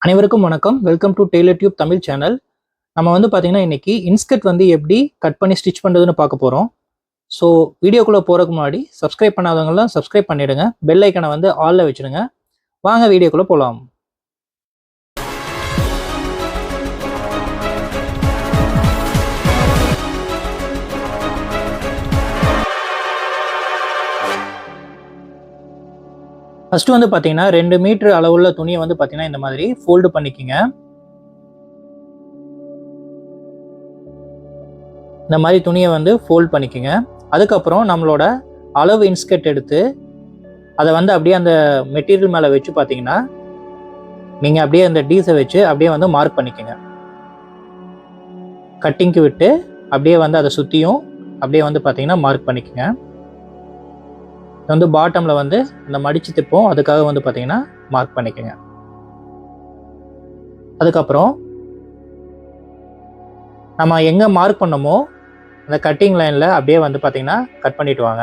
அனைவருக்கும் வணக்கம். Welcome to Taylor tube Tamil channel. நம்ம பார்த்தீங்கன்னா இன்னைக்கு இன்ஸ்கர்ட் எப்படி கட் பண்ணி ஸ்டிச் பண்ணுறதுன்னு பார்க்க போகிறோம். ஸோ வீடியோக்குள்ளே போகிறதுக்கு முன்னாடி சப்ஸ்கிரைப் பண்ணாதவங்களாம் சப்ஸ்கிரைப் பண்ணிவிடுங்க. பெல் ஐக்கனை ஆலில் வச்சுடுங்க. வாங்க வீடியோக்குள்ளே போகலாம். ஃபர்ஸ்ட் பார்த்தீங்கன்னா 2 மீட்டர் அளவுள்ள துணியை பார்த்தீங்கன்னா இந்த மாதிரி ஃபோல்டு பண்ணிக்கிங்க. இந்த மாதிரி துணியை ஃபோல்ட் பண்ணிக்கோங்க. அதுக்கப்புறம் நம்மளோட அளவு இன்ஸ்கர்ட் எடுத்து அதை அப்படியே அந்த மெட்டீரியல் மேலே வச்சு பார்த்தீங்கன்னா நீங்கள் அப்படியே அந்த டீஸை வச்சு அப்படியே மார்க் பண்ணிக்கோங்க. கட்டிங்க்கு விட்டு அப்படியே அதை சுற்றியும் அப்படியே பார்த்தீங்கன்னா மார்க் பண்ணிக்கோங்க. பாட்டமில் இந்த மடிச்சு திப்போம், அதுக்காக பார்த்தீங்கன்னா மார்க் பண்ணிக்கோங்க. அதுக்கப்புறம் நம்ம எங்கே மார்க் பண்ணமோ அந்த கட்டிங் லைனில் அப்படியே பார்த்தீங்கன்னா கட் பண்ணிட்டு வாங்க.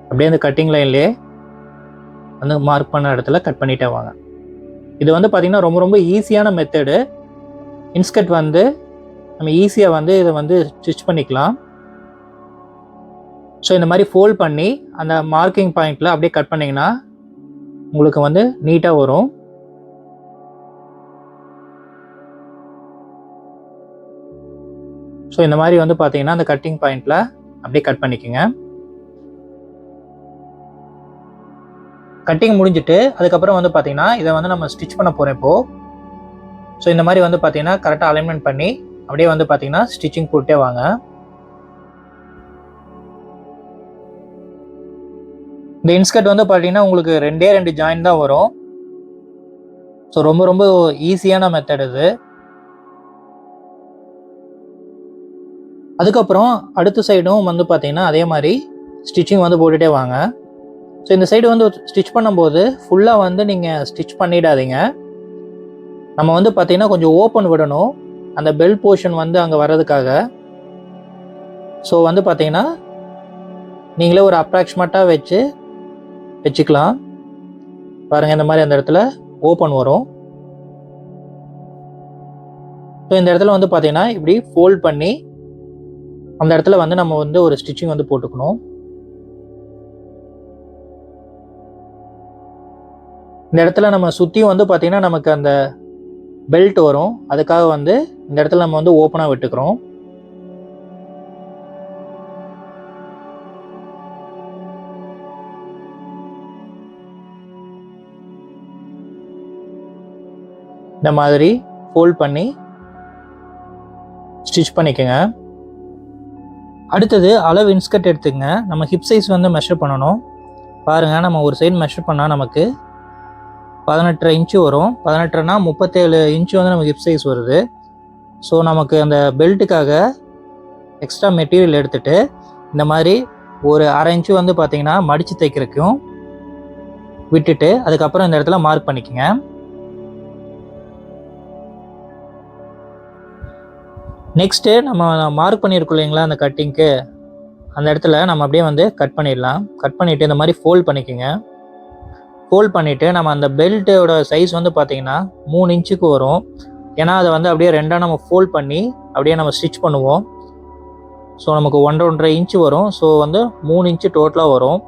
அப்படியே அந்த கட்டிங் லைன்லேயே மார்க் பண்ண இடத்துல கட் பண்ணிட்டே வாங்க. இது பார்த்தீங்கன்னா ரொம்ப ரொம்ப ஈஸியான மெத்தடு. இன்ஸ்கர்ட் நம்ம ஈஸியாக இதை ஸ்டிச் பண்ணிக்கலாம். ஸோ இந்த மாதிரி ஃபோல்ட் பண்ணி அந்த மார்க்கிங் பாயிண்டில் அப்படியே கட் பண்ணிங்கன்னா உங்களுக்கு நீட்டாக வரும். ஸோ இந்த மாதிரி பார்த்தீங்கன்னா அந்த கட்டிங் பாயிண்டில் அப்படியே கட் பண்ணிக்கோங்க. கட்டிங் முடிஞ்சிட்டு அதுக்கப்புறம் பார்த்தீங்கன்னா இதை நம்ம ஸ்டிச் பண்ண போகிறோம் இப்போது. ஸோ இந்த மாதிரி பார்த்தீங்கன்னா கரெக்டாக அலைன்மெண்ட் பண்ணி அப்படியே பார்த்தீங்கன்னா ஸ்டிச்சிங் போட்டே வாங்க. இந்த இன்ஸ்கர்ட் பார்த்தீங்கன்னா உங்களுக்கு 2 ஜாயின் தான் வரும். ஸோ ரொம்ப ரொம்ப ஈஸியான மெத்தட் இது. அதுக்கப்புறம் அடுத்த சைடும் பார்த்தீங்கன்னா அதே மாதிரி ஸ்டிச்சிங் போட்டுகிட்டே வாங்க. ஸோ இந்த சைடு ஸ்டிச் பண்ணும்போது ஃபுல்லாக நீங்கள் ஸ்டிச் பண்ணிடாதீங்க. நம்ம பார்த்தீங்கன்னா கொஞ்சம் ஓப்பன் விடணும், அந்த பெல் போர்ஷன் அங்கே வர்றதுக்காக. ஸோ பார்த்தீங்கன்னா நீங்களே ஒரு அப்ராக்சிமேட்டாக வச்சுக்கலாம். பாருங்கள், இந்த மாதிரி அந்த இடத்துல ஓப்பன் வரும். ஸோ இந்த இடத்துல பார்த்தீங்கன்னா இப்படி ஃபோல்ட் பண்ணி அந்த இடத்துல நம்ம ஒரு ஸ்டிச்சிங் போட்டுக்கணும். இந்த இடத்துல நம்ம சுற்றியும் பார்த்தீங்கன்னா நமக்கு அந்த பெல்ட் வரும், அதுக்காக இந்த இடத்துல நம்ம ஓப்பனாக விட்டுக்கிறோம். இந்த மாதிரி ஃபோல்ட் பண்ணி ஸ்டிச் பண்ணிக்கோங்க. அடுத்தது அளவு இன்ஸ்கர்ட் எடுத்துங்க. நம்ம ஹிப் சைஸ் மெஷர் பண்ணணும். பாருங்கள், நம்ம ஒரு சைடு மெஷர் பண்ணால் நமக்கு 18.5 இன்ச்சு வரும். 18னா 37 இன்ச்சு நமக்கு ஹிப் சைஸ் வருது. ஸோ நமக்கு அந்த பெல்ட்டுக்காக எக்ஸ்ட்ரா மெட்டீரியல் எடுத்துகிட்டு இந்த மாதிரி ஒரு 1/2 இன்ச்சு பார்த்தீங்கன்னா மடித்து தைக்கிறதுக்கும் விட்டுட்டு அதுக்கப்புறம் இந்த இடத்துல மார்க் பண்ணிக்கோங்க. நெக்ஸ்ட்டு நம்ம மார்க் பண்ணியிருக்கோம் இல்லைங்களா அந்த கட்டிங்க்கு, அந்த இடத்துல நம்ம அப்படியே கட் பண்ணிடலாம். கட் பண்ணிவிட்டு இந்த மாதிரி ஃபோல்ட் பண்ணிக்கோங்க. ஃபோல்ட் பண்ணிவிட்டு நம்ம அந்த பெல்ட்டோட சைஸ் பார்த்தீங்கன்னா 3 இன்ச்சுக்கு வரும். ஏன்னா அதை அப்படியே 2ஆக நம்ம ஃபோல்ட் பண்ணி அப்படியே நம்ம ஸ்டிச் பண்ணுவோம். ஸோ நமக்கு 1.5 இன்ச்சு வரும். ஸோ 3 இன்ச்சு டோட்டலாக வரும்.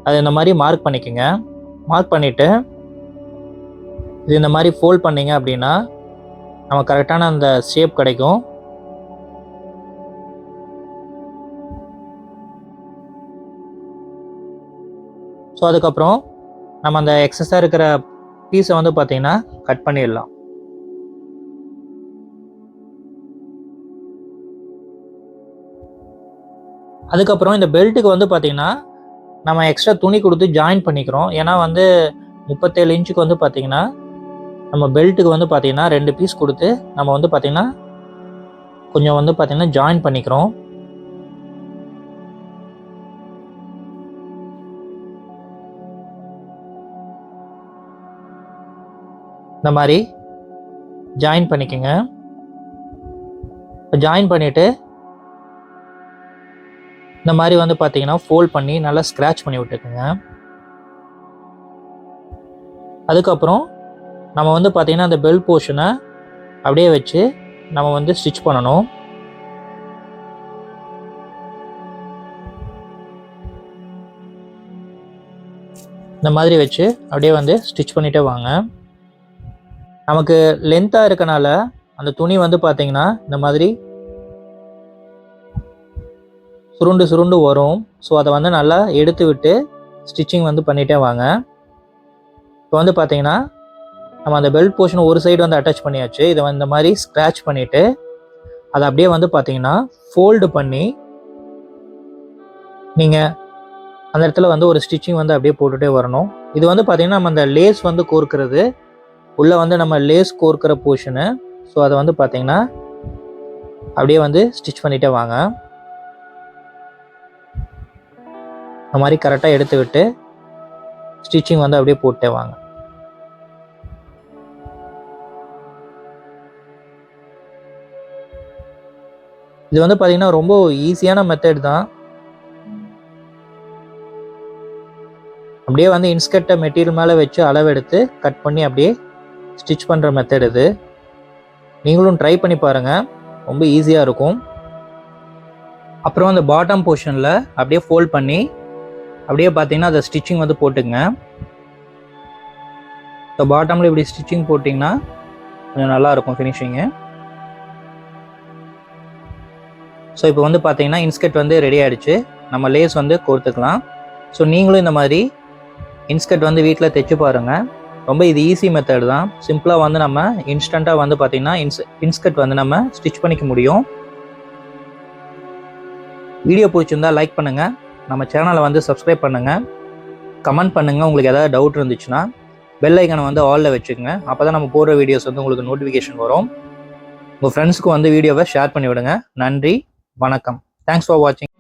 அது இந்த மாதிரி மார்க் பண்ணிக்கோங்க. மார்க் பண்ணிவிட்டு இது இந்த மாதிரி ஃபோல்ட் பண்ணிங்க அப்படின்னா நம்ம கரெக்டான அந்த ஷேப் கிடைக்கும். ஸோ அதுக்கப்புறம் நம்ம அந்த எக்ஸஸாக இருக்கிற பீஸை பார்த்தீங்கன்னா கட் பண்ணிடலாம். அதுக்கப்புறம் இந்த பெல்ட்டுக்கு பார்த்தீங்கன்னா நம்ம எக்ஸ்ட்ரா துணி கொடுத்து ஜாயின் பண்ணிக்கிறோம். ஏன்னா 37 இன்ச்சுக்கு பார்த்தீங்கன்னா நம்ம பெல்ட்டுக்கு பார்த்தீங்கன்னா 2 பீஸ் கொடுத்து நம்ம பார்த்தீங்கன்னா கொஞ்சம் பார்த்தீங்கன்னா ஜாயின் பண்ணிக்கிறோம். இந்த மாதிரி ஜாயின் பண்ணிக்கோங்க. ஜாயின் பண்ணிவிட்டு இந்த மாதிரி வந்து பார்த்தீங்கன்னா ஃபோல்ட் பண்ணி நல்லா ஸ்க்ராட்ச் பண்ணி விட்டுக்குங்க. அதுக்கப்புறம் நம்ம வந்து பார்த்தீங்கன்னா அந்த பெல்ட் போர்ஷனை அப்படியே வச்சு நம்ம வந்து ஸ்டிச் பண்ணணும். இந்த மாதிரி வச்சு அப்படியே வந்து ஸ்டிச் பண்ணிகிட்டே வாங்க. நமக்கு லென்த்தாக இருக்கனால அந்த துணி வந்து பார்த்தீங்கன்னா இந்த மாதிரி சுருண்டு சுருண்டு வரும். ஸோ அதை வந்து நல்லா எடுத்து விட்டு ஸ்டிச்சிங் வந்து பண்ணிகிட்டே வாங்க. இப்போ வந்து பார்த்தீங்கன்னா நம்ம அந்த பெல்ட் போர்ஷன் ஒரு சைடு வந்து அட்டாச் பண்ணியாச்சு. இதை இந்த மாதிரி ஸ்க்ராட்ச் பண்ணிவிட்டு அதை அப்படியே வந்து பார்த்தீங்கன்னா ஃபோல்டு பண்ணி நீங்கள் அந்த இடத்துல வந்து ஒரு ஸ்டிச்சிங் வந்து அப்படியே போட்டுகிட்டே வரணும். இது வந்து பார்த்தீங்கன்னா நம்ம அந்த லேஸ் வந்து கோர்க்கிறது, உள்ளே வந்து நம்ம லேஸ் கோர்க்கிற போர்ஷனு. ஸோ அதை வந்து பார்த்தீங்கன்னா அப்படியே வந்து ஸ்டிச் பண்ணிகிட்டே வாங்க. இந்த மாதிரி கரெக்டாக எடுத்து விட்டு ஸ்டிச்சிங் வந்து அப்படியே போட்டே வாங்க. இது வந்து பார்த்தீங்கன்னா ரொம்ப ஈஸியான மெத்தட் தான். அப்படியே வந்து இன்ஸ்கர்ட்டை மெட்டீரியல் மேலே வச்சு அளவெடுத்து கட் பண்ணி அப்படியே ஸ்டிச் பண்ணுற மெத்தட் இது. நீங்களும் ட்ரை பண்ணி பாருங்கள், ரொம்ப ஈஸியாக இருக்கும். அப்புறம் அந்த பாட்டம் போர்ஷனில் அப்படியே ஃபோல்ட் பண்ணி அப்படியே பார்த்தீங்கன்னா அதை ஸ்டிச்சிங் வந்து போட்டுங்க. இப்போ பாட்டமில் இப்படி ஸ்டிச்சிங் போட்டிங்கன்னா கொஞ்சம் நல்லாயிருக்கும் ஃபினிஷிங்கு. ஸோ இப்போ வந்து பார்த்தீங்கன்னா இன்ஸ்கர்ட் வந்து ரெடி ஆகிடுச்சு. நம்ம லேஸ் வந்து கோர்த்துக்கலாம். ஸோ நீங்களும் இந்த மாதிரி இன்ஸ்கர்ட் வந்து வீட்டில் தைச்சு பாருங்கள். ரொம்ப இது ஈஸி மெத்தட் தான். சிம்பிளாக வந்து நம்ம இன்ஸ்டண்ட்டாக வந்து பார்த்திங்கன்னா இன்ஸ்கர்ட் வந்து நம்ம ஸ்டிச் பண்ணிக்க முடியும். வீடியோ பிடிச்சிருந்தா லைக் பண்ணுங்கள், நம்ம சேனலை வந்து சப்ஸ்கிரைப் பண்ணுங்கள், கமெண்ட் பண்ணுங்கள். உங்களுக்கு ஏதாவது டவுட் இருந்துச்சுன்னா பெல் ஐக்கனை வந்து ஆலில் வச்சுக்கோங்க. அப்போ தான் நம்ம போடுற வீடியோஸ் வந்து உங்களுக்கு நோட்டிஃபிகேஷன் வரும். உங்கள் ஃப்ரெண்ட்ஸுக்கு வந்து வீடியோவை ஷேர் பண்ணி விடுங்க. நன்றி, வணக்கம். தேங்க்ஸ் ஃபார் வாட்சிங்.